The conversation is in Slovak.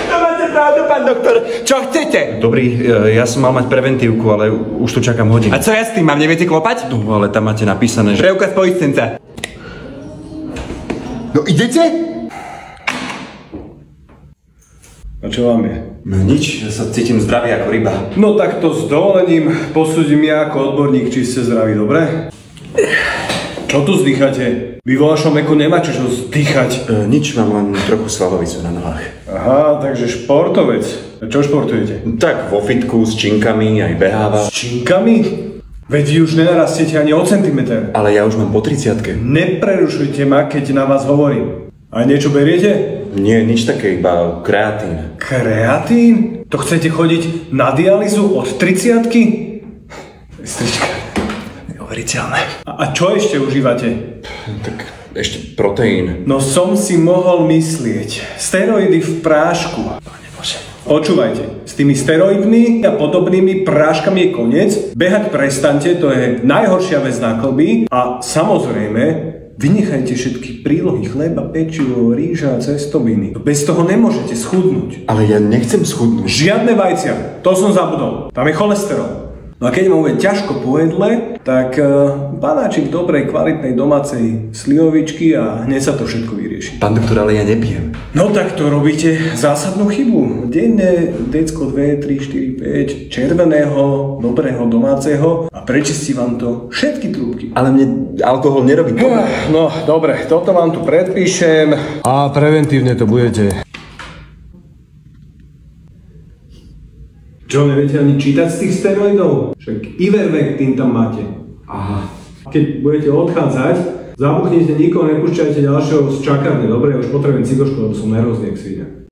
To máte pravdu, pán doktor. Čo chcete? Dobrý, ja som mal mať preventívku, ale už tu čakám hodinu. A co ja s tým? Mám neviete klopať? No, ale tam máte napísané, že... Preukaz poistenca. No idete? A čo vám je? No nič, ja sa cítim zdravý ako ryba. No tak to s dovolením posúdim ja ako odborník, či ste zdraví, dobre? Čo tu vzdycháte? Vy vo vašom veku nemáte čo vzdychať. Nič, mám len trochu svalovicu na nohách. Aha, takže športovec. A čo športujete? Tak, vo fitku s činkami, aj beháva. S činkami? Veď vy už nenarastiete ani o centimeter. Ale ja už mám po 30-ke. Neprerušujte ma, keď na vás hovorím. A niečo beriete? Nie, nič také, iba kreatín. Kreatín? To chcete chodiť na dialýzu od 30-ky? Strička. Neuveriteľné. A čo ešte užívate? Tak ešte proteín. No som si mohol myslieť. Steroidy v prášku. Počúvajte, s tými steroidmi a podobnými práškami je koniec. Behať prestaňte, to je najhoršia vec na klby. A samozrejme, vynechajte všetky prílohy, chleba, pečivo, rýža, cestoviny. Bez toho nemôžete schudnúť. Ale ja nechcem schudnúť. Žiadne vajcia, to som zabudol. Tam je cholesterol. No a keď vám bude ťažko po jedle, tak panáčik dobrej, kvalitnej domácej slivovičky a hneď sa to všetko vyrieši. Pán doktor, ale ja nepijem. No tak to robíte zásadnú chybu. Denne decko 2, 3, 4, 5 červeného, dobrého domáceho a prečistí vám to všetky trúbky. Ale mne alkohol nerobí dobre. No dobre, toto vám tu predpíšem. A preventívne to budete. Čo, neviete ani čítať z tých steroidov? Však Ivermectin tam máte. Aha. Keď budete odchádzať, zabuchnite nikoho, nepúšťajte ďalšieho z čakárne. Dobre, už potrebujem cigošku, lebo som nervózny jak svinia.